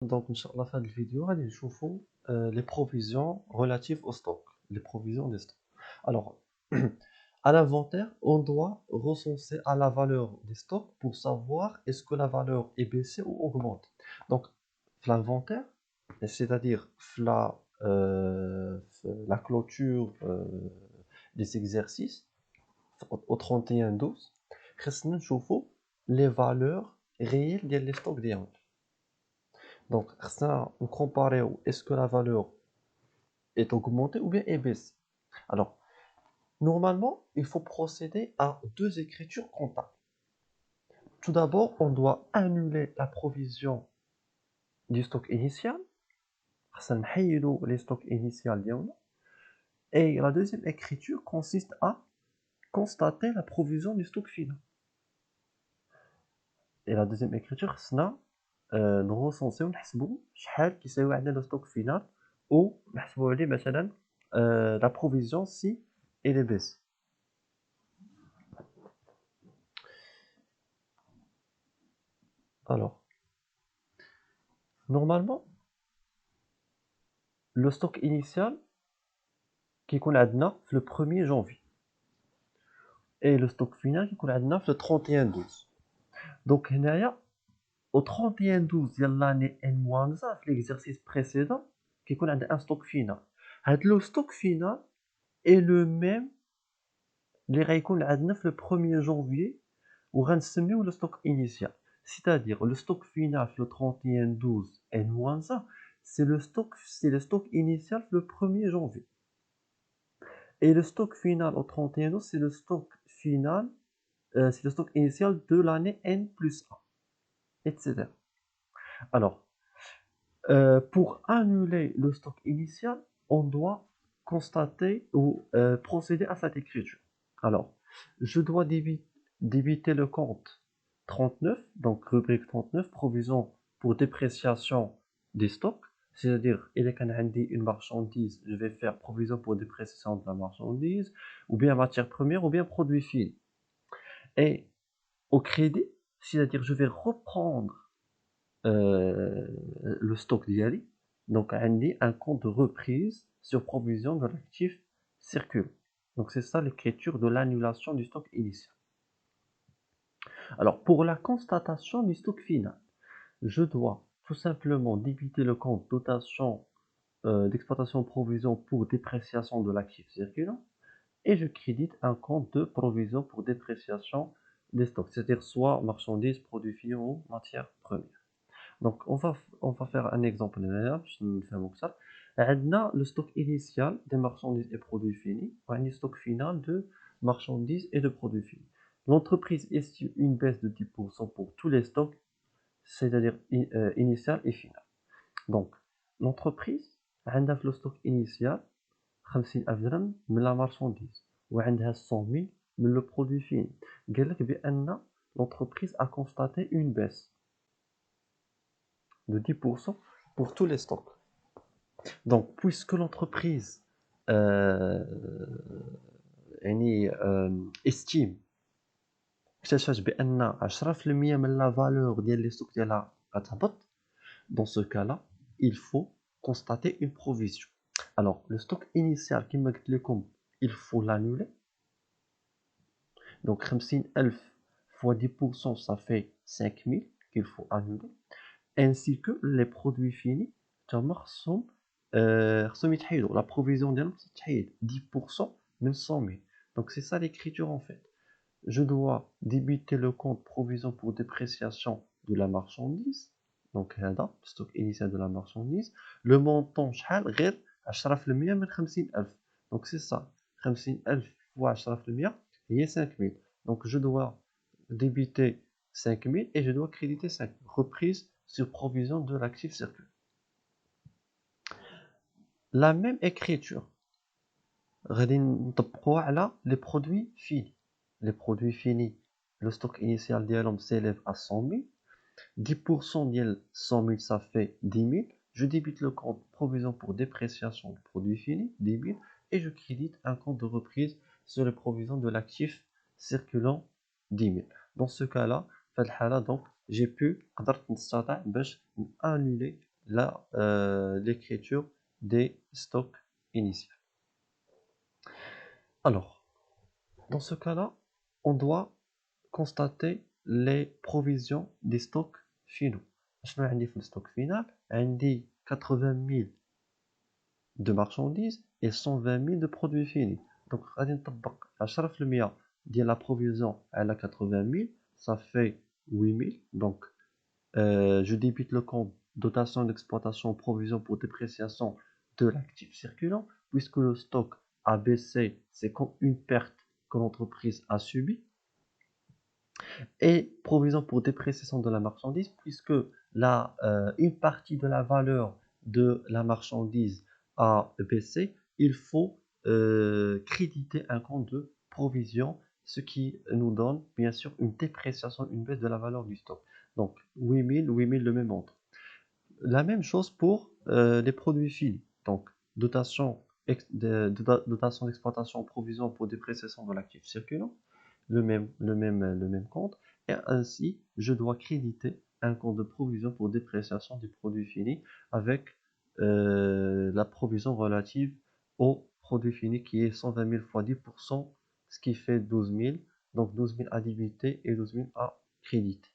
Donc, Inch'Allah, fin de la vidéo, allez, je vous fais les provisions relatives au stock, les provisions des stocks. Alors, à l'inventaire, on doit recenser à la valeur des stocks pour savoir est-ce que la valeur est baissée ou augmentée. Donc, l'inventaire, c'est-à-dire la clôture des exercices au 31/12, خصنا نشوفوا les valeurs réelles des stocks ديالنا. Donc, ça, on compare est-ce que la valeur est augmentée ou bien est baissée. Alors, normalement, il faut procéder à deux écritures comptables. Tout d'abord, on doit annuler la provision du stock initial. Ça نحيدو les stocks initiaux ديالنا. Et la deuxième écriture consiste à constater la provision du stock final. Et la deuxième écriture, c'est نغوصونسيو ونحسبوا شحال كيساوي عندنا لو ستوك فينال ونحسبوا عليه مثلا la provision si elle est baisse. Alors, normalement, le stock initial كيكون عندنا في le 1er janvier et le stock final كيكون عندنا في le 31/12. Donc هنايا au 31/12 ديال l'année N-1 في l'exercice précédent كيكون عندنا un stock final. هاد le stock final est le même اللي غيكون عندنا في le 1er janvier وغنسميو le stock initial. C'est-à-dire le stock final في le 31/12 N-1 c'est le stock initial le 1er janvier. Et le stock final au 31/12 c'est le stock final c'est le stock initial de l'année N+1, etc. Alors, pour annuler le stock initial, on doit constater ou procéder à cette écriture. Alors, je dois débiter le compte 39, donc rubrique 39, provision pour dépréciation des stocks. C'est-à-dire, il y a une marchandise, je vais faire provision pour dépréciation de la marchandise, ou bien matière première, ou bien produit fini. Et au crédit, c'est-à-dire, je vais reprendre le stock d'Yali. Donc, un compte de reprise sur provision de l'actif circule. Donc, c'est ça l'écriture de l'annulation du stock initial. Alors, pour la constatation du stock final, je dois tout simplement débiter le compte dotation d'exploitation provision pour dépréciation de l'actif circulant et je crédite un compte de provision pour dépréciation des stocks, c'est-à-dire soit marchandises, produits finis ou matières premières. Donc, on va faire un exemple. On a le stock initial des marchandises et produits finis, et un stock final de marchandises et de produits finis. L'entreprise estime une baisse de 10% pour tous les stocks, c'est-à-dire initial et final. Donc, l'entreprise a le stock initial 50,000 درهم من la marchandise وعندها 100,000 من le produit fini. قال لك بأن l'entreprise a constaté une baisse de 10% pour tous les stocks. Donc, puisque l'entreprise estime اكتشفت بأن 10% من la valeur ديال les stocks ديالها غتهبط, dans ce cas-là, il faut constater une provision. Alors, le stock initial كما قلت لكم, il faut l'annuler. Donc, 50,000 fois 10%, ça fait 5,000 qu'il faut annuler. Ainsi que les produits finis, la provision ديالهم تتحيد 10% من 100,000. Donc c'est ça l'écriture en fait. Je dois débiter le compte provision pour dépréciation de la marchandise. Donc هذا stock initial de la marchandise. Le montant شحال غير 10% من 50,000. Donc c'est ça. 50,000 fois 10% هي 5,000. Donc je dois débiter 5,000 et je dois créditer 5. Reprise sur provision de l'actif circule. La même écriture, les produits finis. Les produits finis, le stock initial d'Yalom s'élève à 100,000. 10% de 100,000, ça fait 10,000. Je débite le compte provision pour dépréciation de produits finis, 10,000, et je crédite un compte de reprise sur les provisions de l'actif circulant, 10,000. Dans ce cas-là, donc, j'ai pu annuler l'écriture des stocks initiaux. Alors, dans ce cas-là, on doit constater les provisions des stocks finaux. شنو عندي في الستوك فينال؟ عندي 80 000 de marchandises et 120 000 de produits finis. Donc, غادي نطبق 10% ديال la provision على 80 000, ça fait 8 000. Donc, je débite le compte dotation d'exploitation, provision pour dépréciation de l'actif circulant, puisque le stock a baissé, c'est comme une perte que l'entreprise a subie, et provision pour dépréciation de la marchandise, puisque une partie de la valeur de la marchandise a baissé, il faut créditer un compte de provision, ce qui nous donne bien sûr une dépréciation, une baisse de la valeur du stock. Donc 8 000, le même montant. La même chose pour les produits finis. Donc dotation d'exploitation, provision pour dépréciation de l'actif circulant, le même compte. Et ainsi, je dois créditer un compte de provision pour dépréciation des produits finis avec la provision relative aux produits finis qui est 120 000 fois 10%, ce qui fait 12 000. Donc 12 000 à débiter et 12 000 à créditer.